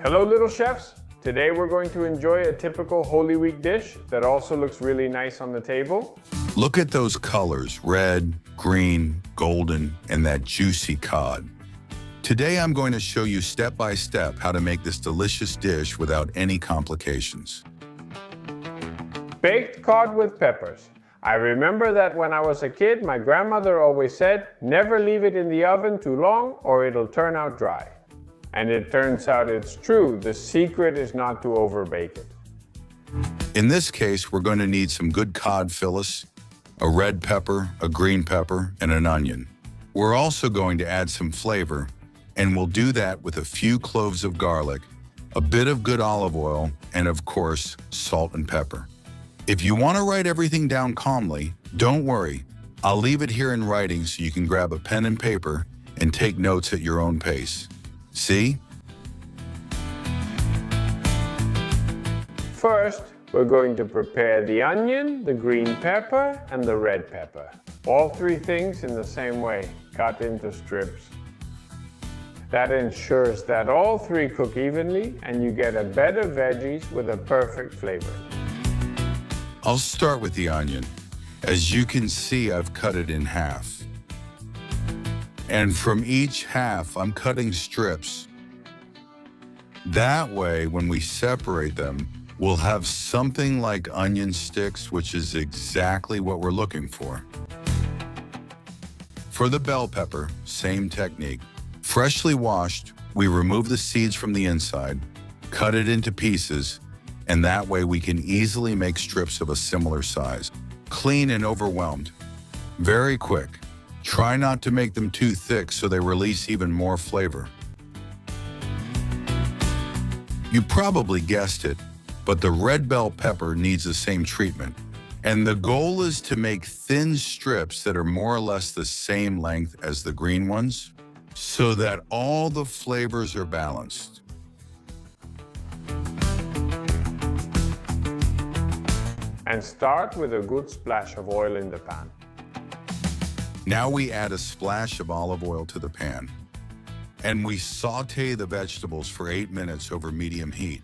Hello little chefs! Today we're going to enjoy a typical Holy Week dish that also looks really nice on the table. Look at those colors, red, green, golden, and that juicy cod. Today I'm going to show you step by step how to make this delicious dish without any complications. Baked cod with peppers. I remember that when I was a kid, my grandmother always said, never leave it in the oven too long or it'll turn out dry. And it turns out it's true. The secret is not to overbake it. In this case, we're going to need some good cod fillets, a red pepper, a green pepper, and an onion. We're also going to add some flavor, and we'll do that with a few cloves of garlic, a bit of good olive oil, and of course, salt and pepper. If you want to write everything down calmly, don't worry. I'll leave it here in writing so you can grab a pen and paper and take notes at your own pace. See? First, we're going to prepare the onion, the green pepper, and the red pepper. All three things in the same way, cut into strips. That ensures that all three cook evenly and you get a bed of veggies with a perfect flavor. I'll start with the onion. As you can see, I've cut it in half. And from each half, I'm cutting strips. That way, when we separate them, we'll have something like onion sticks, which is exactly what we're looking for. For the bell pepper, same technique. Freshly washed, we remove the seeds from the inside, cut it into pieces, and that way we can easily make strips of a similar size. Clean and overwhelmed. Very quick. Try not to make them too thick so they release even more flavor. You probably guessed it, but the red bell pepper needs the same treatment. And the goal is to make thin strips that are more or less the same length as the green ones, so that all the flavors are balanced. And start with a good splash of oil in the pan. Now we add a splash of olive oil to the pan, and we saute the vegetables for 8 minutes over medium heat.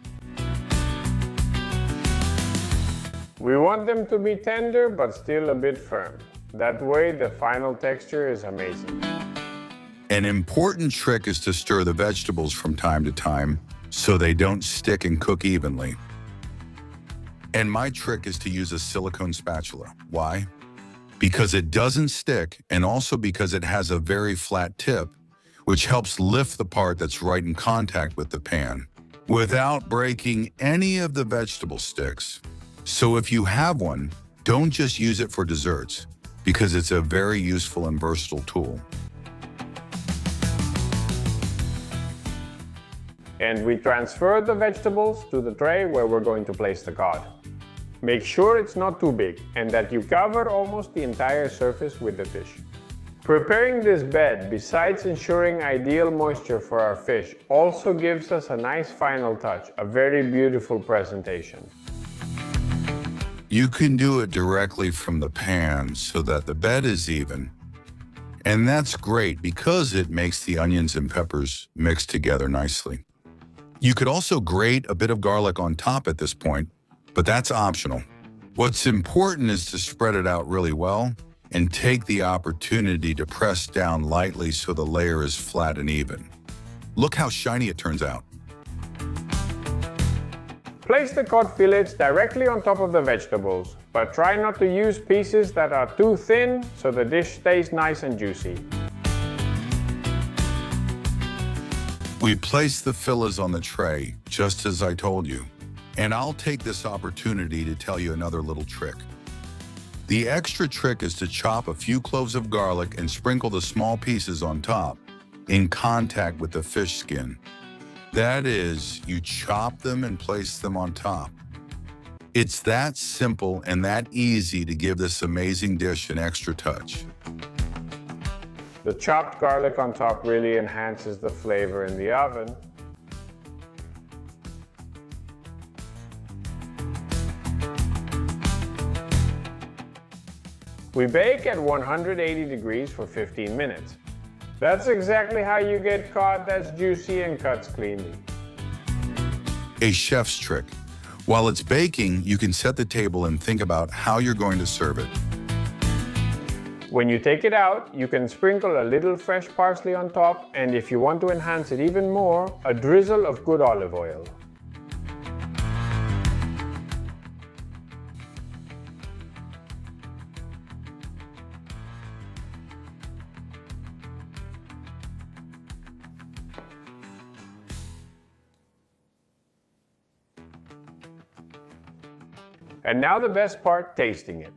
We want them to be tender but still a bit firm. That way the final texture is amazing. An important trick is to stir the vegetables from time to time so they don't stick and cook evenly. And my trick is to use a silicone spatula. Why? Because it doesn't stick, and also because it has a very flat tip, which helps lift the part that's right in contact with the pan, without breaking any of the vegetable sticks. So if you have one, don't just use it for desserts, because it's a very useful and versatile tool. And we transfer the vegetables to the tray where we're going to place the cod. Make sure it's not too big and that you cover almost the entire surface with the fish. Preparing this bed, besides ensuring ideal moisture for our fish, also gives us a nice final touch, a very beautiful presentation. You can do it directly from the pan so that the bed is even. And that's great because it makes the onions and peppers mix together nicely. You could also grate a bit of garlic on top at this point, but that's optional. What's important is to spread it out really well and take the opportunity to press down lightly so the layer is flat and even. Look how shiny it turns out. Place the cod fillets directly on top of the vegetables, but try not to use pieces that are too thin so the dish stays nice and juicy. We place the fillets on the tray, just as I told you. And I'll take this opportunity to tell you another little trick. The extra trick is to chop a few cloves of garlic and sprinkle the small pieces on top, in contact with the fish skin. That is, you chop them and place them on top. It's that simple and that easy to give this amazing dish an extra touch. The chopped garlic on top really enhances the flavor in the oven. We bake at 180 degrees for 15 minutes. That's exactly how you get cod that's juicy and cuts cleanly. A chef's trick. While it's baking, you can set the table and think about how you're going to serve it. When you take it out, you can sprinkle a little fresh parsley on top, and if you want to enhance it even more, a drizzle of good olive oil. And now the best part, tasting it.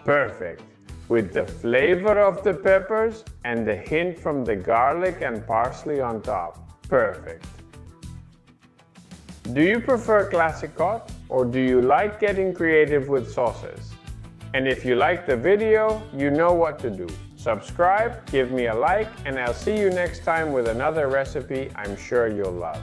Perfect. With the flavor of the peppers and the hint from the garlic and parsley on top. Perfect. Do you prefer classic cod, or do you like getting creative with sauces? And if you like the video, you know what to do. Subscribe, give me a like, and I'll see you next time with another recipe I'm sure you'll love.